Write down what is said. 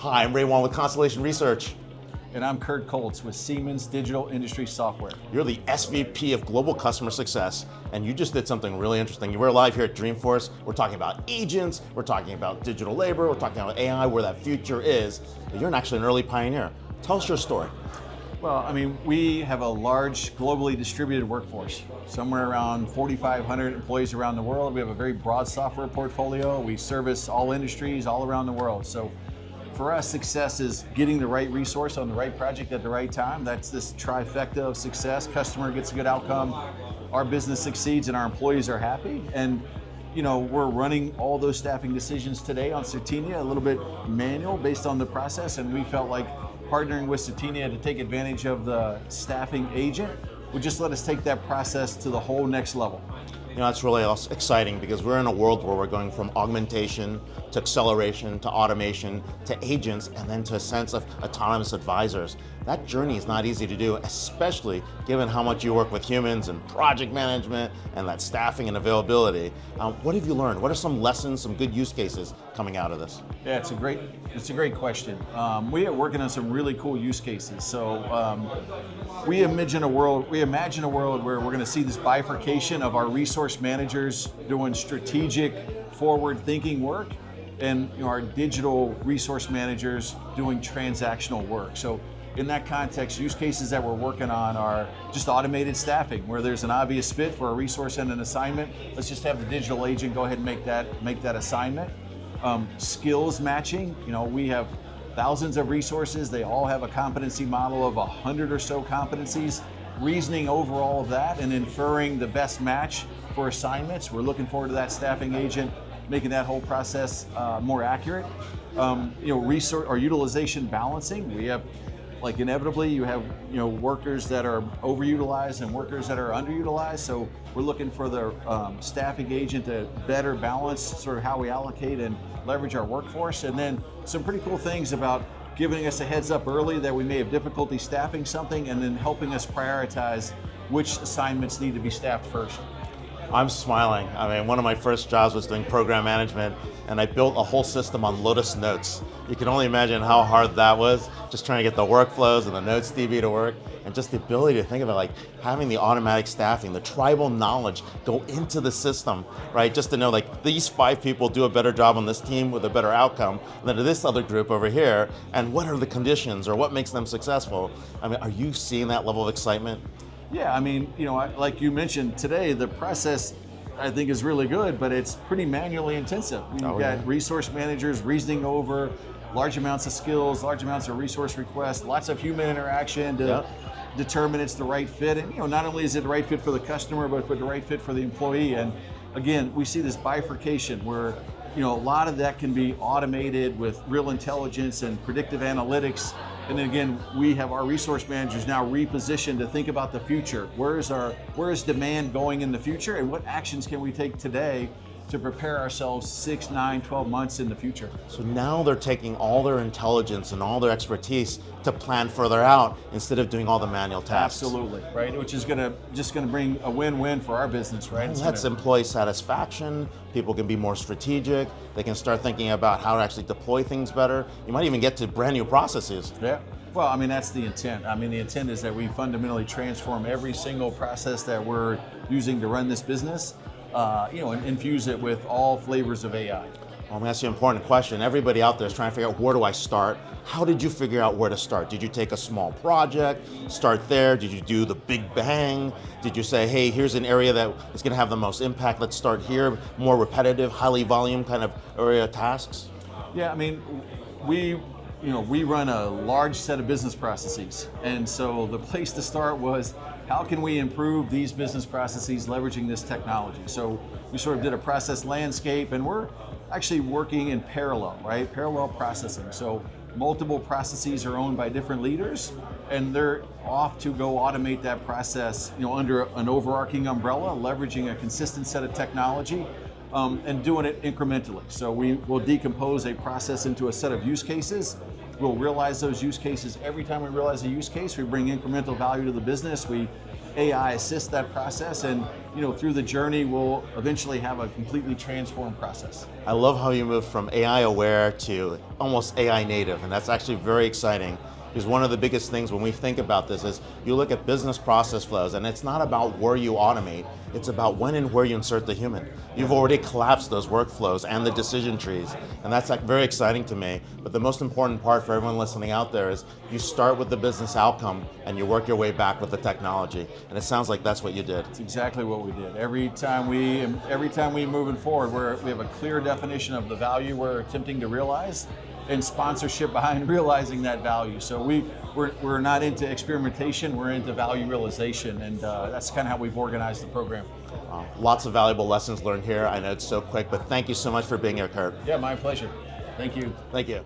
Hi, I'm Wang with Constellation Research. And I'm Kuelz with Siemens Digital Industry Software. You're the SVP of Global Customer Success, and you just did something really interesting. We're live here at Dreamforce. We're talking about agents, we're talking about digital labor, we're talking about AI, where that future is. You're actually an early pioneer. Tell us your story. Well, I mean, we have a large globally distributed workforce, somewhere around 4,500 employees around the world. We have a very broad software portfolio. We service all industries all around the world. So for us, success is getting the right resource on the right project at the right time. That's this trifecta of success. Customer gets a good outcome, our business succeeds, and our employees are happy. And you know, we're running all those staffing decisions today on Certinia, a little bit manual based on the process, and we felt like partnering with Certinia to take advantage of the staffing agent would just let us take that process to the whole next level. You know, that's really exciting because we're in a world where we're going from augmentation to acceleration to automation to agents and then to a sense of autonomous advisors. That journey is not easy to do, especially given how much you work with humans and project management and that staffing and availability. What have you learned? What are some lessons, some good use cases coming out of this? Yeah, it's a great question. We are working on some really cool use cases. So we imagine a world where we're going to see this bifurcation of our resource managers doing strategic, forward-thinking work, and our digital resource managers doing transactional work. So in that context, use cases that we're working on are just automated staffing, where there's an obvious fit for a resource and an assignment. Let's just have the digital agent go ahead and make that assignment. Skills matching, we have thousands of resources. They all have a competency model of 100 or so competencies. Reasoning over all of that and inferring the best match for assignments. We're looking forward to that staffing agent making that whole process more accurate. Resource or utilization balancing. We have, inevitably, you have workers that are overutilized and workers that are underutilized. So we're looking for the staffing agent to better balance sort of how we allocate and leverage our workforce. And then some pretty cool things about giving us a heads up early that we may have difficulty staffing something, and then helping us prioritize which assignments need to be staffed first. I'm smiling. I mean, one of my first jobs was doing program management, and I built a whole system on Lotus Notes. You can only imagine how hard that was, just trying to get the workflows and the Notes DB to work, and just the ability to think of it like having the automatic staffing, the tribal knowledge go into the system, right? Just to know these 5 people do a better job on this team with a better outcome than this other group over here, and what are the conditions or what makes them successful? I mean, are you seeing that level of excitement? Yeah, I mean, like you mentioned today, the process I think is really good, but it's pretty manually intensive. You've got resource managers reasoning over large amounts of skills, large amounts of resource requests, lots of human interaction to determine it's the right fit. And not only is it the right fit for the customer, but the right fit for the employee. And again, we see this bifurcation where a lot of that can be automated with real intelligence and predictive analytics. And then again, we have our resource managers now repositioned to think about the future. Where is demand going in the future, and what actions can we take today to prepare ourselves 6, 9, 12 months in the future? So now they're taking all their intelligence and all their expertise to plan further out instead of doing all the manual tasks. Absolutely, right? Which is just going to bring a win-win for our business, right? That's employee satisfaction. People can be more strategic. They can start thinking about how to actually deploy things better. You might even get to brand new processes. Yeah. Well, I mean, that's the intent. I mean, the intent is that we fundamentally transform every single process that we're using to run this business, and infuse it with all flavors of AI. Well, I'm going to ask you an important question. Everybody out there is trying to figure out, where do I start? How did you figure out where to start? Did you take a small project, start there? Did you do the big bang? Did you say, hey, here's an area that is going to have the most impact, let's start here, more repetitive, highly volume kind of area tasks? Yeah, I mean, we run a large set of business processes. And so the place to start was, how can we improve these business processes leveraging this technology? So we sort of did a process landscape, and we're actually working in parallel, right? Parallel processing. So multiple processes are owned by different leaders, and they're off to go automate that process, under an overarching umbrella, leveraging a consistent set of technology, and doing it incrementally. So we will decompose a process into a set of use cases. We'll realize those use cases. Every time we realize a use case, we bring incremental value to the business. We AI assist that process, and through the journey, we'll eventually have a completely transformed process. I love how you moved from AI aware to almost AI native, and that's actually very exciting. Because one of the biggest things when we think about this is you look at business process flows, and it's not about where you automate, it's about when and where you insert the human. You've already collapsed those workflows and the decision trees, and that's like very exciting to me. But the most important part for everyone listening out there is you start with the business outcome and you work your way back with the technology. And it sounds like that's what you did. That's exactly what we did. Every time we moving forward, we have a clear definition of the value we're attempting to realize, and sponsorship behind realizing that value. So we're not into experimentation, we're into value realization, and that's kind of how we've organized the program. Lots of valuable lessons learned here. I know it's so quick, but thank you so much for being here, Kurt. Yeah, my pleasure. Thank you. Thank you.